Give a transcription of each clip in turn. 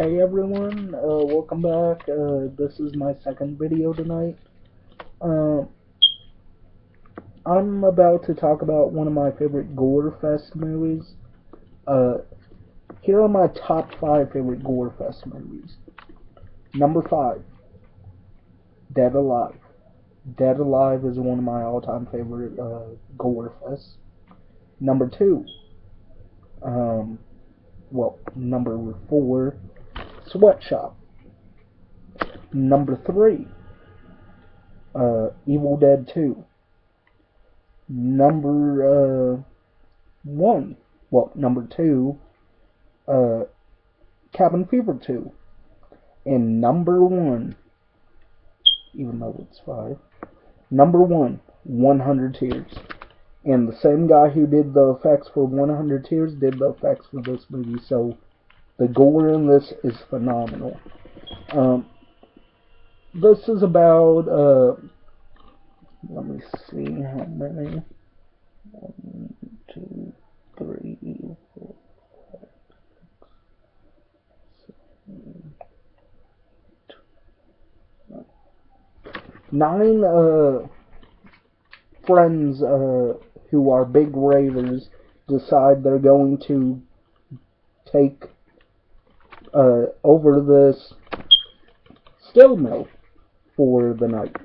Hey everyone, welcome back. This is my second video tonight. Uh, I'm about to talk about one of my favorite gore fest movies. Uh, Here are my top 5 favorite gore fest movies. Number 5, Dead Alive. Dead Alive is one of my all-time favorite gore fests. Number 2, number 4, Sweatshop. Number 3, Evil Dead 2. Number 2, Cabin Fever 2. And number 1, even though it's 5, number 1, 100 Tears. And the same guy who did the effects for 100 Tears did the effects for this movie, so the gore in this is phenomenal. This is about, let me see how many. 1, 2, 3, 4, 5, 6, 7, 9 friends who are big ravers decide they're going to take over this still mill for the night.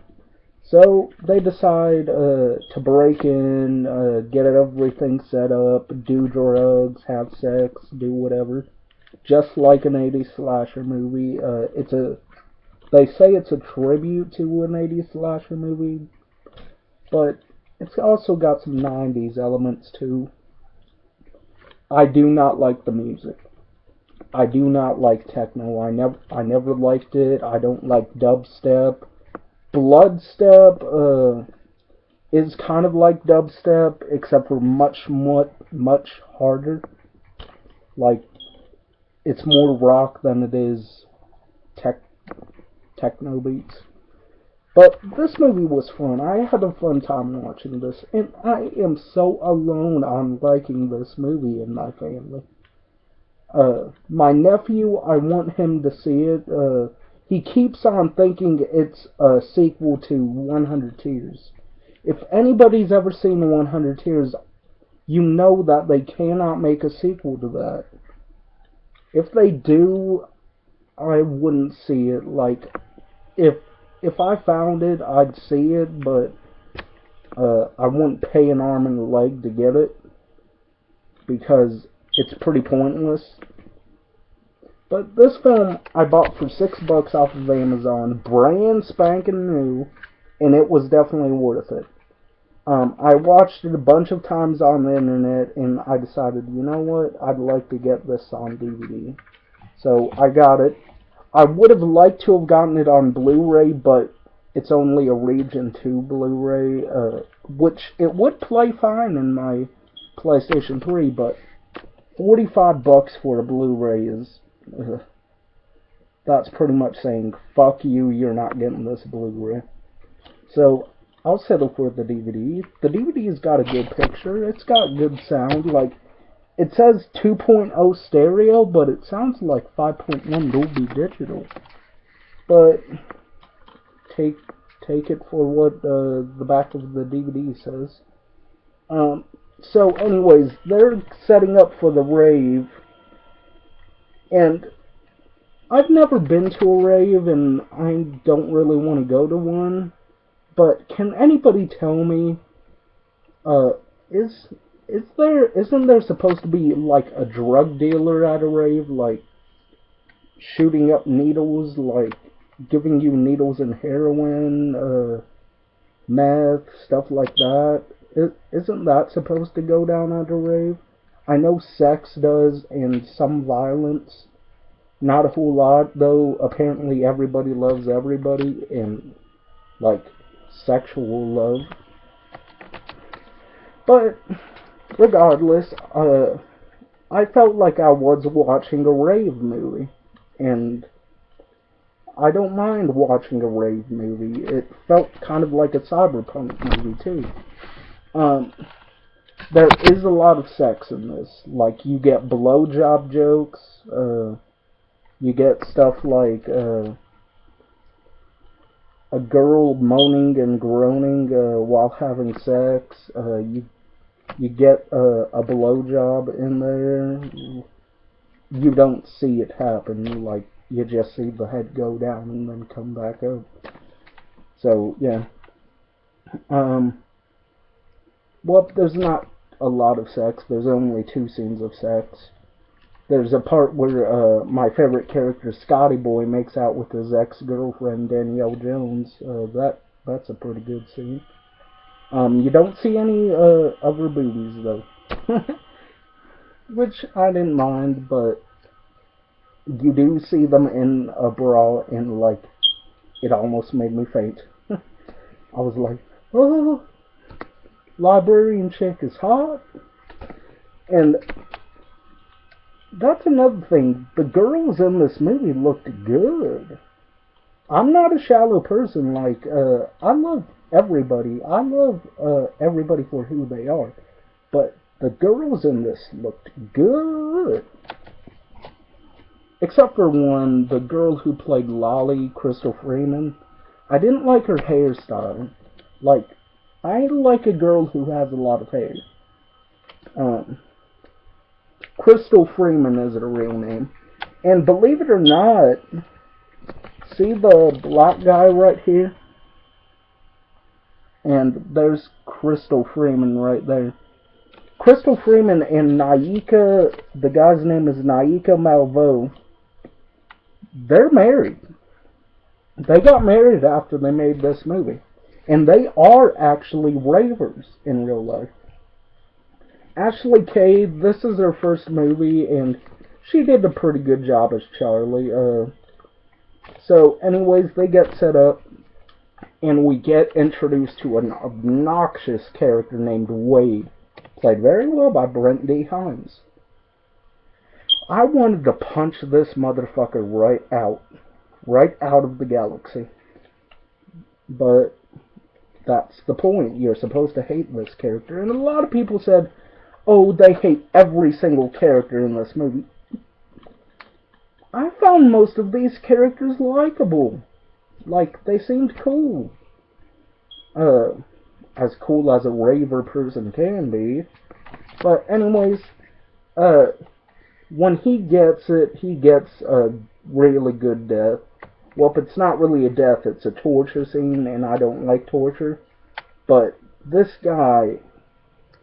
So they decide to break in, get everything set up, do drugs, have sex, do whatever, just like an 80s slasher movie. They say it's a tribute to an 80s slasher movie, but it's also got some 90s elements too. I do not like the music. I do not like techno. I never liked it. I don't like dubstep. Bloodstep is kind of like dubstep, except for much harder. Like, it's more rock than it is techno beats. But this movie was fun. I had a fun time watching this, and I am so alone on liking this movie in my family. My nephew, I want him to see it. He keeps on thinking it's a sequel to 100 Tears. If anybody's ever seen 100 Tears, you know that they cannot make a sequel to that. If they do, I wouldn't see it. Like, if I found it, I'd see it, but I wouldn't pay an arm and a leg to get it, because it's pretty pointless. But this film I bought for $6 off of Amazon, brand spanking new, and it was definitely worth it. I watched it a bunch of times on the internet, and I decided, you know what, I'd like to get this on DVD. So I got it. I would have liked to have gotten it on Blu-ray, but it's only a Region 2 Blu-ray, which it would play fine in my PlayStation 3, but $45 for a Blu-ray is... that's pretty much saying, fuck you, you're not getting this Blu-ray. So, I'll settle for the DVD. The DVD's got a good picture, it's got good sound, like, it says 2.0 stereo, but it sounds like 5.1 Dolby Digital. But, take it for what the back of the DVD says. So anyways, they're setting up for the rave, and I've never been to a rave, and I don't really want to go to one, but can anybody tell me, isn't there supposed to be, like, a drug dealer at a rave, like, shooting up needles, like, giving you needles and heroin, meth, stuff like that? Isn't that supposed to go down at a rave? I know sex does, and some violence. Not a whole lot, though. Apparently everybody loves everybody, and, like, sexual love. But, regardless, I felt like I was watching a rave movie. And I don't mind watching a rave movie. It felt kind of like a cyberpunk movie, too. There is a lot of sex in this. Like, you get blowjob jokes, You get stuff like a girl moaning and groaning while having sex. You get a blowjob in there. You don't see it happen. Like, you just see the head go down and then come back up. So, yeah. Well, there's not a lot of sex. There's only 2 scenes of sex. There's a part where my favorite character, Scotty Boy, makes out with his ex-girlfriend, Danielle Jones. That's a pretty good scene. You don't see any of her boobies, though. Which I didn't mind, but you do see them in a bra, and, like, it almost made me faint. I was like, oh, librarian chick is hot. And that's another thing. The girls in this movie looked good. I'm not a shallow person. Like, I love everybody. I love everybody for who they are. But the girls in this looked good. Except for one, the girl who played Lolly, Crystal Freeman. I didn't like her hairstyle. Like, I like a girl who has a lot of hair. Crystal Freeman is her real name. And believe it or not, see the black guy right here? And there's Crystal Freeman right there. Crystal Freeman and Naika, the guy's name is Naika Malveaux, they're married. They got married after they made this movie. And they are actually ravers in real life. Ashley Cade, this is her first movie, and she did a pretty good job as Charlie. So, anyways, they get set up, and we get introduced to an obnoxious character named Wade, played very well by Brent D. Hines. I wanted to punch this motherfucker right out of the galaxy. But that's the point. You're supposed to hate this character. And a lot of people said, oh, they hate every single character in this movie. I found most of these characters likable. Like, they seemed cool. As cool as a raver person can be. But anyways, when he gets a really good death. Well, if it's not really a death, it's a torture scene, and I don't like torture. But this guy,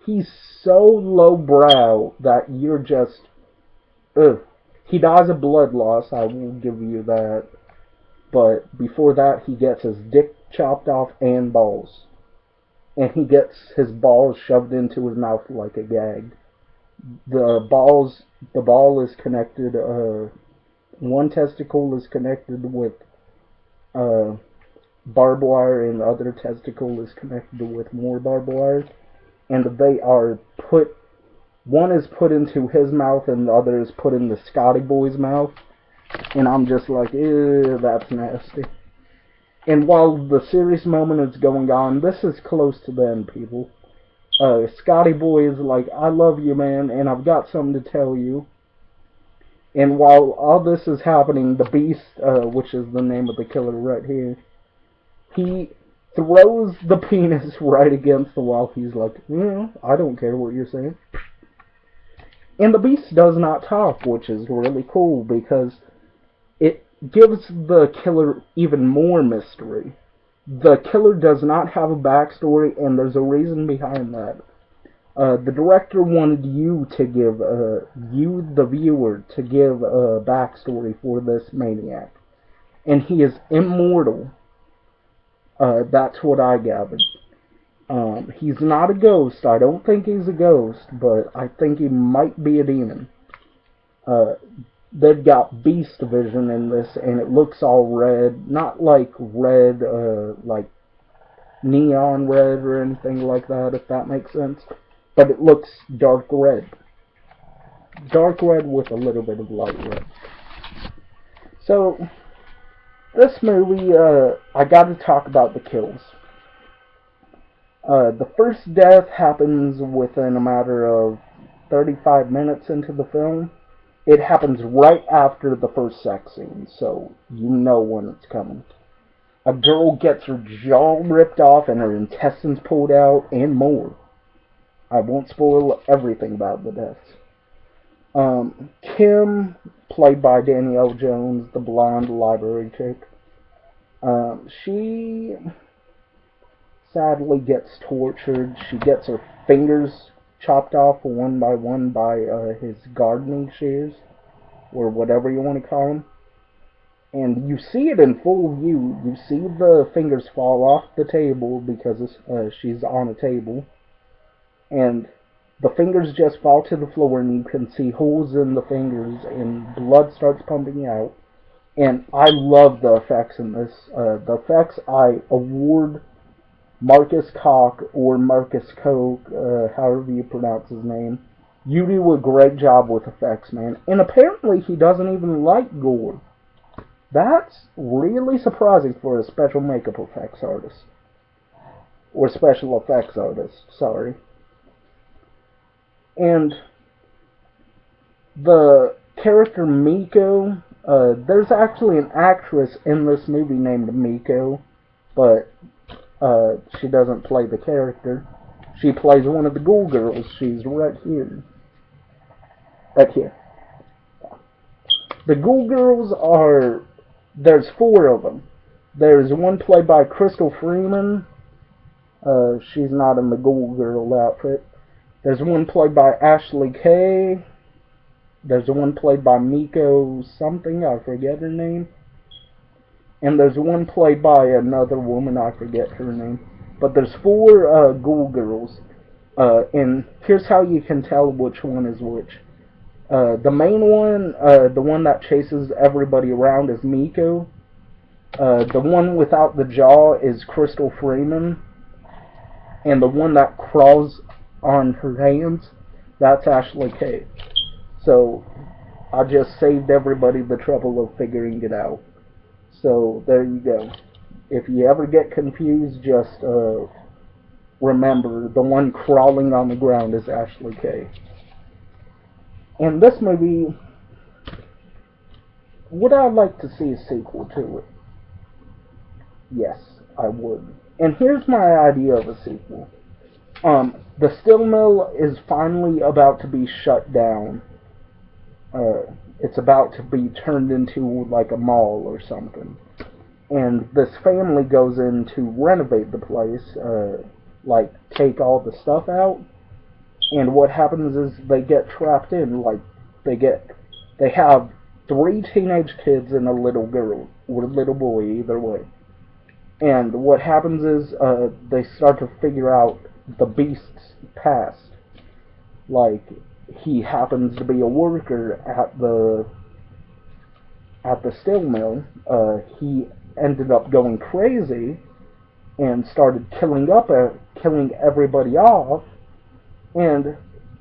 he's so lowbrow that you're just, ugh. He dies of blood loss, I will give you that. But before that, he gets his dick chopped off and balls. And he gets his balls shoved into his mouth like a gag. The ball is connected, one testicle is connected with barbed wire, and the other testicle is connected with more barbed wire. And they are put, one is put into his mouth and the other is put in the Scotty Boy's mouth. And I'm just like, ew, that's nasty. And while the serious moment is going on, this is close to the end, people. Scotty Boy is like, I love you, man, and I've got something to tell you. And while all this is happening, the Beast, which is the name of the killer right here, he throws the penis right against the wall. He's like, I don't care what you're saying. And the Beast does not talk, which is really cool, because it gives the killer even more mystery. The killer does not have a backstory, and there's a reason behind that. The director wanted you to give, you, the viewer, to give a backstory for this maniac. And he is immortal. That's what I gathered. He's not a ghost. I don't think he's a ghost, but I think he might be a demon. They've got beast vision in this, and it looks all red. Not like red, like neon red or anything like that, if that makes sense. But it looks dark red. Dark red with a little bit of light red. So, this movie, I gotta talk about the kills. The first death happens within a matter of 35 minutes into the film. It happens right after the first sex scene, so you know when it's coming. A girl gets her jaw ripped off and her intestines pulled out, and more. I won't spoil everything about the deaths. Kim, played by Danielle Jones, the blonde library chick, she sadly gets tortured. She gets her fingers chopped off one by one by his gardening shears, or whatever you want to call them. And you see it in full view. You see the fingers fall off the table because she's on a table. And the fingers just fall to the floor, and you can see holes in the fingers, and blood starts pumping out. And I love the effects in this. The effects, I award Marcus Koch, or Marcus Koch, however you pronounce his name. You do a great job with effects, man. And apparently he doesn't even like gore. That's really surprising for a special makeup effects artist. Or special effects artist, sorry. And the character Miko, there's actually an actress in this movie named Miko, but she doesn't play the character. She plays one of the Ghoul Girls. She's right here. Right here. The Ghoul Girls are... There's 4 of them. There's one played by Crystal Freeman. She's not in the Ghoul Girl outfit. There's one played by Ashley Kay. There's one played by Miko something, I forget her name. And there's one played by another woman, I forget her name. But there's 4 Ghoul Girls. And here's how you can tell which one is which. The main one, the one that chases everybody around, is Miko. The one without the jaw is Crystal Freeman. And the one that crawls on her hands, that's Ashley Kay. So, I just saved everybody the trouble of figuring it out. So, there you go. If you ever get confused, just remember, the one crawling on the ground is Ashley Kay. And this movie, would I like to see a sequel to it? Yes, I would. And here's my idea of a sequel. The steel mill is finally about to be shut down. It's about to be turned into like a mall or something. And this family goes in to renovate the place, like take all the stuff out. And what happens is they get trapped in, like they have 3 teenage kids and a little girl, or a little boy, either way. And what happens is they start to figure out the beast's past. Like, he happens to be a worker at the steel mill. He ended up going crazy and started killing everybody off. And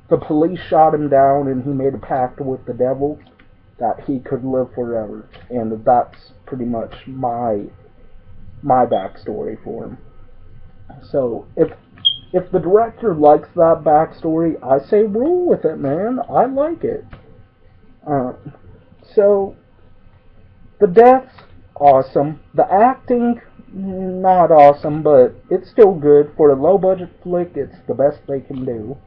the police shot him down, and he made a pact with the devil that he could live forever. And that's pretty much my backstory for him. So, if the director likes that backstory, I say roll with it, man. I like it. So, the deaths, awesome. The acting, not awesome, but it's still good. For a low-budget flick, it's the best they can do.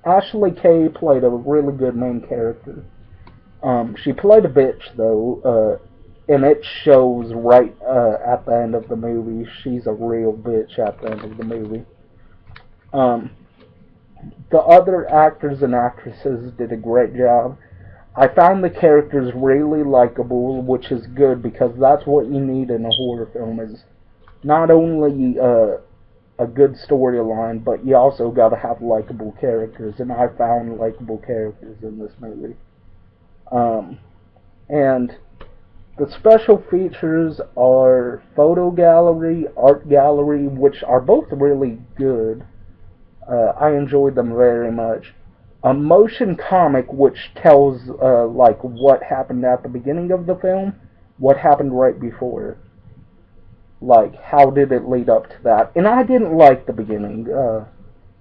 Ashley Kay played a really good main character. She played a bitch, though, and it shows right at the end of the movie. She's a real bitch at the end of the movie. The other actors and actresses did a great job. I found the characters really likable, which is good, because that's what you need in a horror film, is not only a good storyline, but you also gotta have likable characters, and I found likable characters in this movie. And the special features are photo gallery, art gallery, which are both really good. I enjoyed them very much. A motion comic, which tells like what happened at the beginning of the film, what happened right before it. Like, how did it lead up to that? And I didn't like the beginning.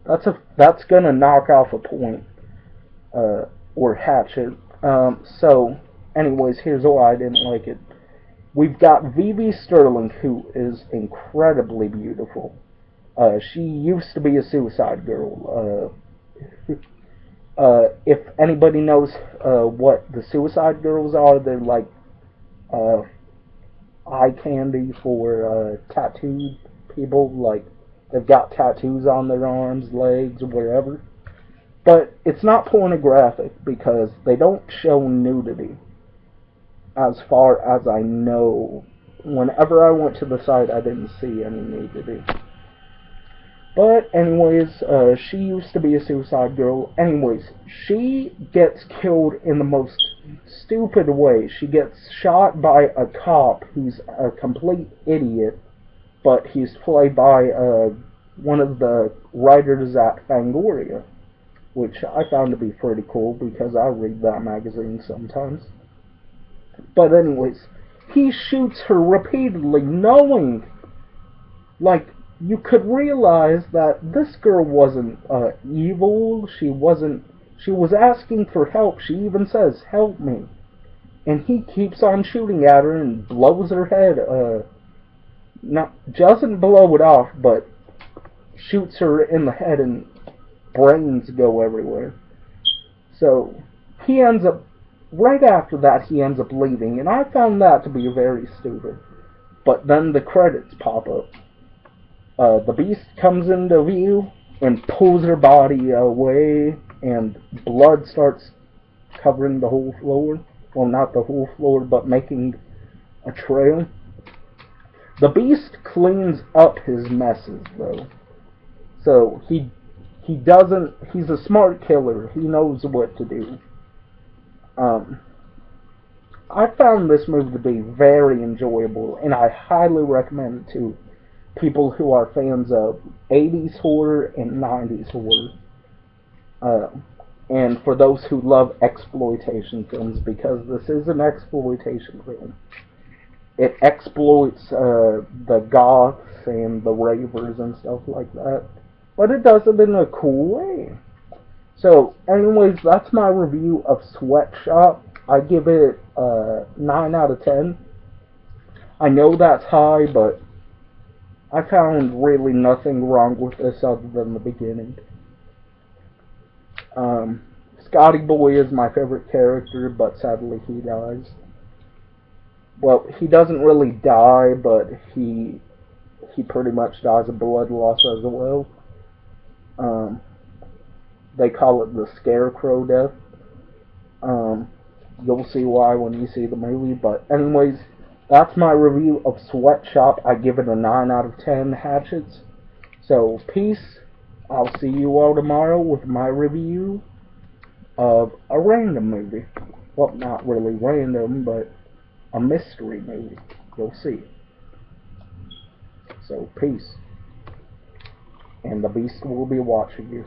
That's gonna knock off a point. or Hatchet. So, anyways, here's why I didn't like it. We've got Vivi Sterling, who is incredibly beautiful. She used to be a Suicide Girl. If anybody knows what the Suicide Girls are, they're like uh, eye candy for tattooed people. Like, they've got tattoos on their arms, legs, wherever. But it's not pornographic because they don't show nudity, as far as I know. Whenever I went to the site, I didn't see any nudity. But anyways, she used to be a Suicide Girl. Anyways, she gets killed in the most stupid way. She gets shot by a cop who's a complete idiot, but he's played by one of the writers at Fangoria, which I found to be pretty cool because I read that magazine sometimes. But anyways, he shoots her repeatedly, knowing, like, you could realize that this girl wasn't evil. She was asking for help. She even says, "Help me." And he keeps on shooting at her and blows her head. Doesn't blow it off, but shoots her in the head and brains go everywhere. So he ends up, right after that, he ends up leaving. And I found that to be very stupid. But then the credits pop up. The Beast comes into view and pulls her body away, and blood starts covering the whole floor. Well, not the whole floor, but making a trail. The Beast cleans up his messes, though. So he doesn't. He's a smart killer. He knows what to do. I found this movie to be very enjoyable, and I highly recommend it to people who are fans of 80s horror and 90s horror. And for those who love exploitation films, because this is an exploitation film. It exploits the goths and the ravers and stuff like that. But it does it in a cool way. So, anyways, that's my review of Sweatshop. I give it 9 out of 10. I know that's high, but I found really nothing wrong with this other than the beginning. Scotty Boy is my favorite character, but sadly he dies. Well, he doesn't really die, but he pretty much dies of blood loss as well. They call it the Scarecrow death. You'll see why when you see the movie, but anyways, that's my review of Sweatshop. I give it a 9 out of 10 hatchets. So, peace. I'll see you all tomorrow with my review of a random movie. Well, not really random, but a mystery movie. You'll see. So, peace. And the Beast will be watching you.